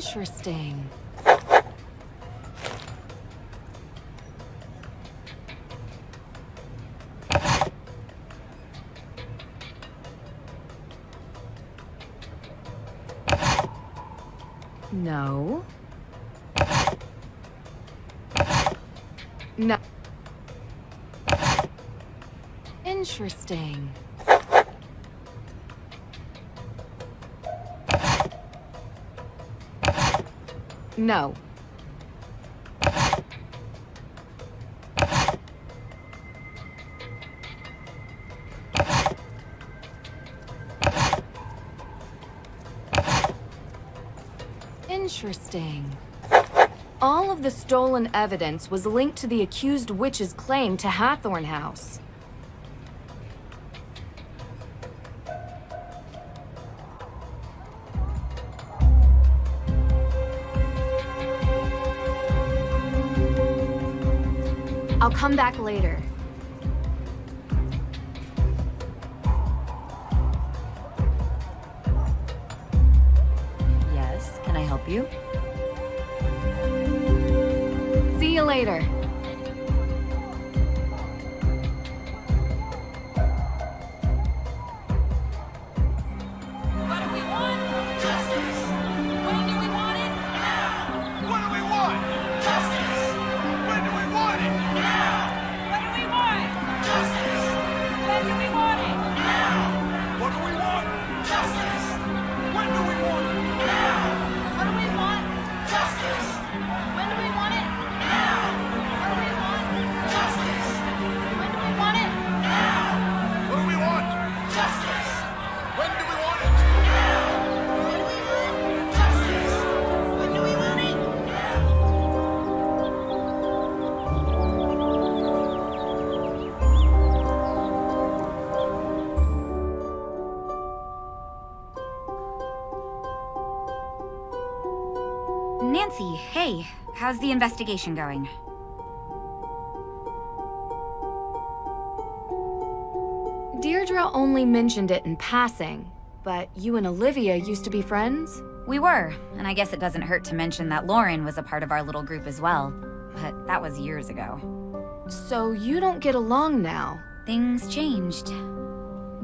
Interesting. No. No. Interesting. No. Interesting. All of the stolen evidence was linked to the accused witch's claim to Hathorne House. I'll come back later. Yes, can I help you? See you later. What do we want? Justice! When do we want it? Now! What do we want? Justice! When do we want it? Now! What do we want? Justice! When do we want it? Now! What do we want? Justice! When do we want it? Now! What do we want? Justice! When do we want it? Now! What do we want? Justice! When do we want it? Now! What do we want? Justice! When do we want it? Now! What do we want? Justice! When do we want it? Nancy, hey, how's the investigation going? Deirdre only mentioned it in passing, but you and Olivia used to be friends? We were, and I guess it doesn't hurt to mention that Lauren was a part of our little group as well. But that was years ago. So you don't get along now. Things changed.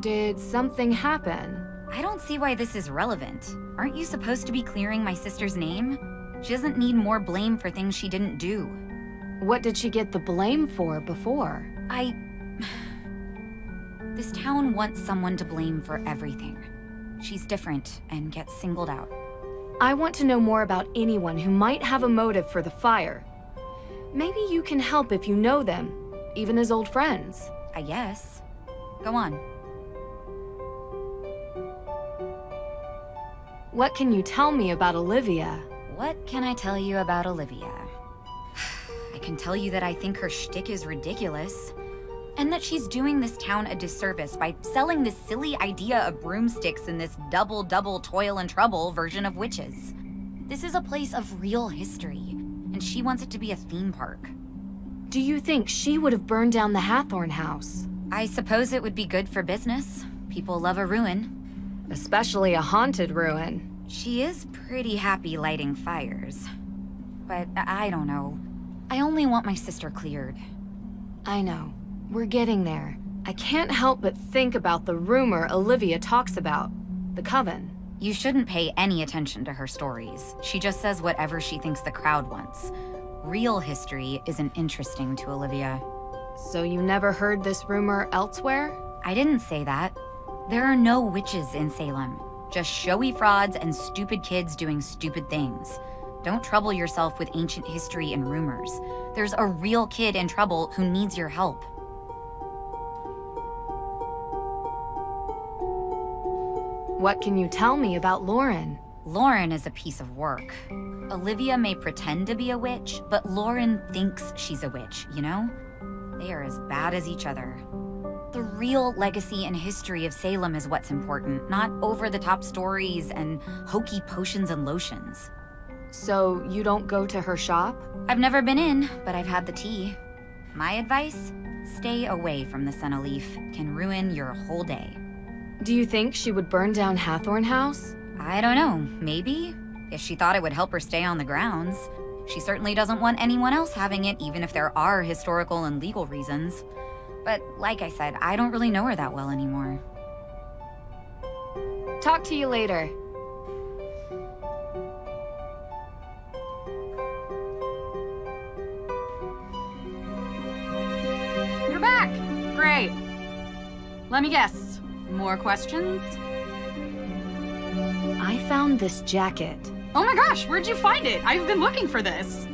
Did something happen? I don't see why this is relevant. Aren't you supposed to be clearing my sister's name? She doesn't need more blame for things she didn't do. What did she get the blame for before? This town wants someone to blame for everything. She's different and gets singled out. I want to know more about anyone who might have a motive for the fire. Maybe you can help if you know them, even as old friends. I guess. Go on. What can you tell me about Olivia? What can I tell you about Olivia? I can tell you that I think her shtick is ridiculous. And that she's doing this town a disservice by selling this silly idea of broomsticks in this double toil and trouble version of witches. This is a place of real history, and she wants it to be a theme park. Do you think she would have burned down the Hathorne House? I suppose it would be good for business. People love a ruin. Especially a haunted ruin. She is pretty happy lighting fires. But I don't know. I only want my sister cleared. I know. We're getting there. I can't help but think about the rumor Olivia talks about. The coven. You shouldn't pay any attention to her stories. She just says whatever she thinks the crowd wants. Real history isn't interesting to Olivia. So you never heard this rumor elsewhere? I didn't say that. There are no witches in Salem. Just showy frauds and stupid kids doing stupid things. Don't trouble yourself with ancient history and rumors. There's a real kid in trouble who needs your help. What can you tell me about Lauren? Lauren is a piece of work. Olivia may pretend to be a witch, but Lauren thinks she's a witch, you know? They are as bad as each other. The real legacy and history of Salem is what's important, not over-the-top stories and hokey potions and lotions. So you don't go to her shop? I've never been in, but I've had the tea. My advice? Stay away from the Senna Leaf. Can ruin your whole day. Do you think she would burn down Hathorne House? I don't know, maybe? If she thought it would help her stay on the grounds, she certainly doesn't want anyone else having it, even if there are historical and legal reasons. But like I said, I don't really know her that well anymore. Talk to you later. You're back! Great. Let me guess. More questions? I found this jacket. Oh my gosh, where'd you find it? I've been looking for this.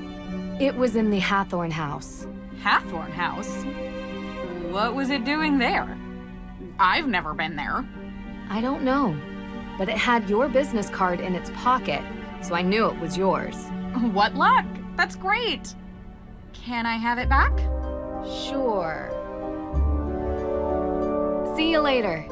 It was in the Hathorne House. Hathorne House? What was it doing there? I've never been there. I don't know, but it had your business card in its pocket, so I knew it was yours. What luck! That's great! Can I have it back? Sure. See you later.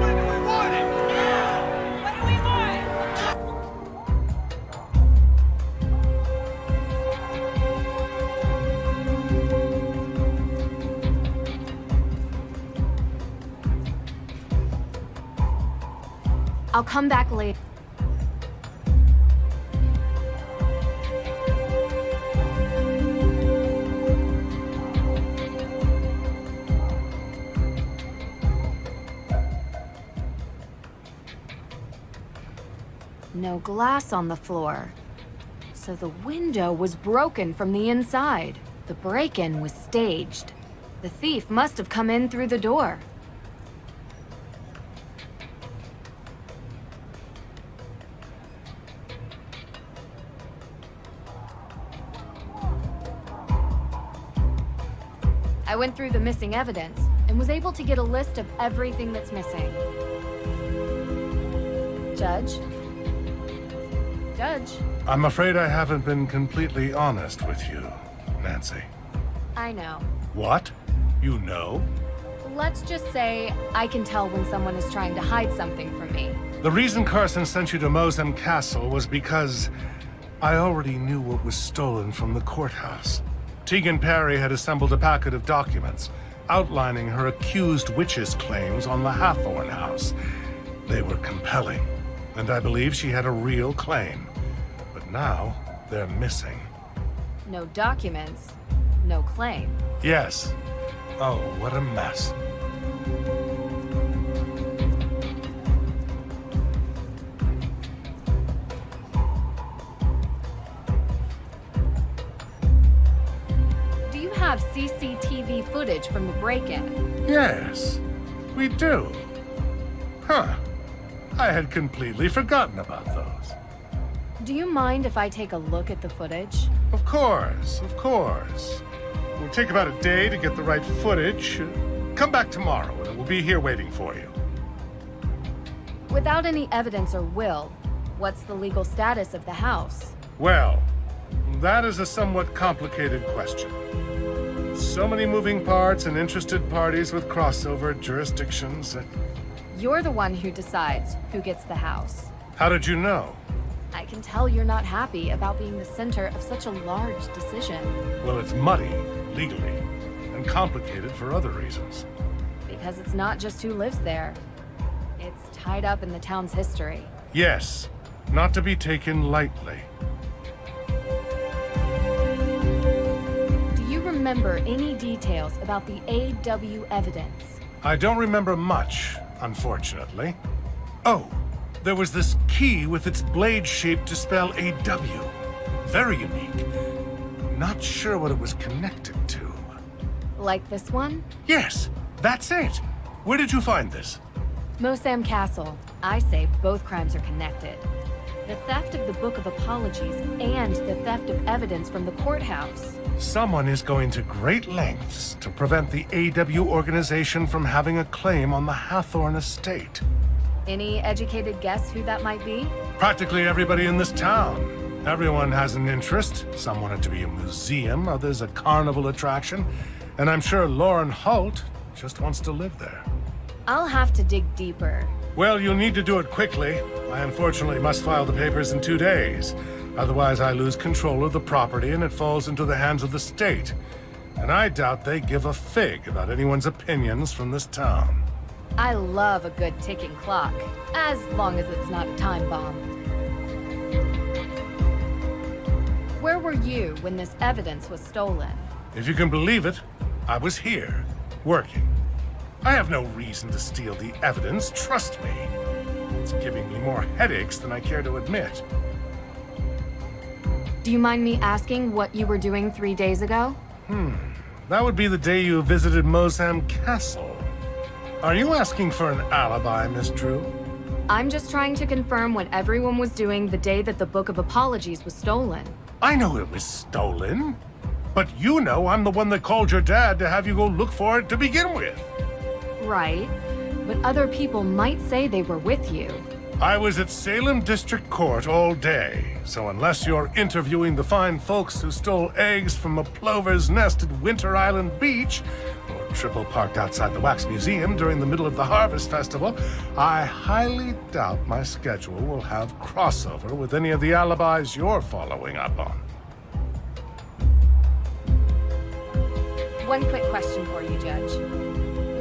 When do we want it? Now! When do we want it? I'll come back later. No glass on the floor. So the window was broken from the inside. The break-in was staged. The thief must have come in through the door. I went through the missing evidence and was able to get a list of everything that's missing. Judge? Judge? I'm afraid I haven't been completely honest with you, Nancy. I know. What? You know? Let's just say I can tell when someone is trying to hide something from me. The reason Carson sent you to Mosem Castle was because I already knew what was stolen from the courthouse. Mei Parry had assembled a packet of documents outlining her accused witch's claims on the Hathorne House. They were compelling, and I believe she had a real claim. But now, they're missing. No documents, no claim. Yes. Oh, what a mess. Do you have CCTV footage from the break-in? Yes, we do. Huh. I had completely forgotten about those. Do you mind if I take a look at the footage? Of course, of course. It'll take about a day to get the right footage. Come back tomorrow and it will be here waiting for you. Without any evidence or will, what's the legal status of the house? Well, that is a somewhat complicated question. So many moving parts and interested parties with crossover jurisdictions. You're the one who decides who gets the house. How did you know? I can tell you're not happy about being the center of such a large decision. Well, it's muddy, legally, and complicated for other reasons. Because it's not just who lives there. It's tied up in the town's history. Yes, not to be taken lightly. Do you remember any details about the AW evidence? I don't remember much, unfortunately. Oh, there was this key with its blade shape to spell AW. Very unique. Not sure what it was connected to. Like this one? Yes, that's it. Where did you find this? Mosem Castle. I say both crimes are connected. The theft of the Book of Apologies and the theft of evidence from the courthouse. Someone is going to great lengths to prevent the AW organization from having a claim on the Hathorne estate. Any educated guess who that might be? Practically everybody in this town. Everyone has an interest. Some want it to be a museum, others a carnival attraction. And I'm sure Lauren Holt just wants to live there. I'll have to dig deeper. Well, you'll need to do it quickly. I unfortunately must file the papers in 2 days. Otherwise, I lose control of the property and it falls into the hands of the state. And I doubt they give a fig about anyone's opinions from this town. I love a good ticking clock, as long as it's not a time bomb. Where were you when this evidence was stolen? If you can believe it, I was here, working. I have no reason to steal the evidence, trust me. It's giving me more headaches than I care to admit. Do you mind me asking what you were doing 3 days ago? That would be the day you visited Mosam Castle. Are you asking for an alibi, Miss Drew? I'm just trying to confirm what everyone was doing the day that the Book of Apologies was stolen. I know it was stolen, but you know I'm the one that called your dad to have you go look for it to begin with. Right, but other people might say they were with you. I was at Salem District Court all day, so unless you're interviewing the fine folks who stole eggs from a plover's nest at Winter Island Beach, or triple parked outside the Wax Museum during the middle of the Harvest Festival, I highly doubt my schedule will have crossover with any of the alibis you're following up on. One quick question for you, Judge.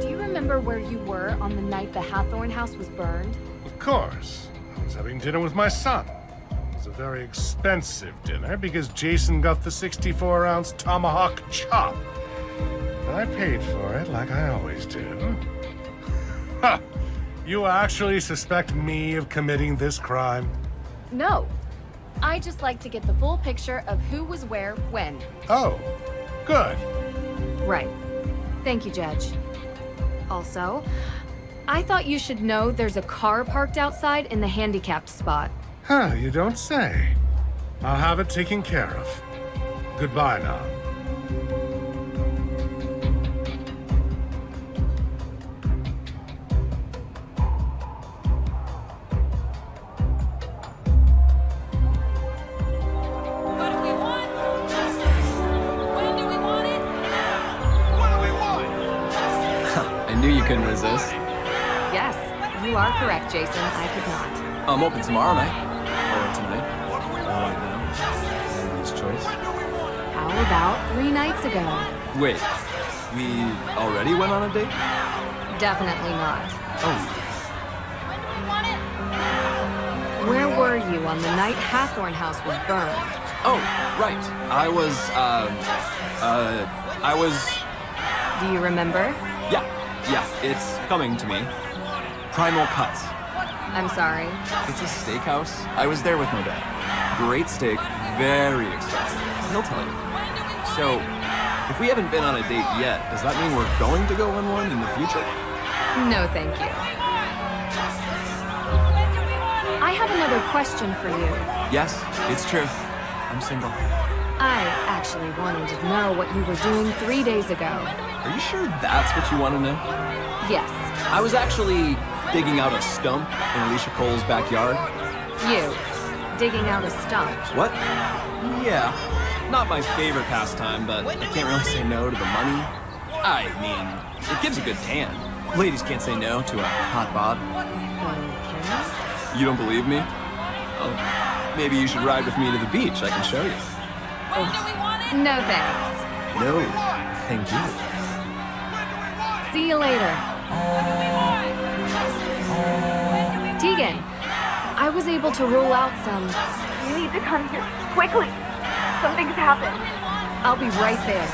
Do you remember where you were on the night the Hathorne House was burned? Of course. I was having dinner with my son. It was a very expensive dinner because Jason got the 64-ounce tomahawk chop. And I paid for it like I always do. Ha! You actually suspect me of committing this crime? No. I just like to get the full picture of who was where, when. Oh, good. Right. Thank you, Judge. Also, I thought you should know there's a car parked outside in the handicapped spot. Huh, you don't say. I'll have it taken care of. Goodbye now. What do we want? Justice! When do we want it? Now! What do we want? Justice! I knew you couldn't resist. Yes, you are correct, Jason. I could not. I'm open tomorrow night. Or tonight. Or right now. Anybody's choice. How about 3 nights ago? Wait, we already went on a date? Definitely not. Oh, When do we want it? Now! Where were you on the night Hathorne House was burned? oh, right. I was, Do you remember? yeah, it's coming to me. Primal Cuts. I'm sorry. It's a steakhouse. I was there with my dad. Great steak, very expensive. He'll tell you. So, if we haven't been on a date yet, does that mean we're going to go on one in the future? No, thank you. I have another question for you. Yes, it's true. I'm single. I actually wanted to know what you were doing 3 days ago. Are you sure that's what you want to know? Yes, I was actually digging out a stump in Alicia Cole's backyard. you. Digging out a stump. What? Yeah. Not my favorite pastime, but I can't really say no to the money. I mean, it gives a good tan. Ladies can't say no to a hot bod. Okay. You don't believe me? Oh, maybe you should ride with me to the beach. I can show you. When do we want it? No thanks. No, thank you. See you later. Tegan, I was able to rule out some... You need to come here, quickly. Something's happened. I'll be right there.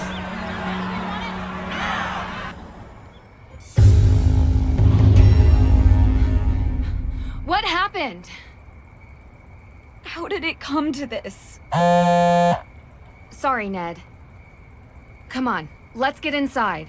What happened? How did it come to this? Sorry, Ned. Come on, let's get inside.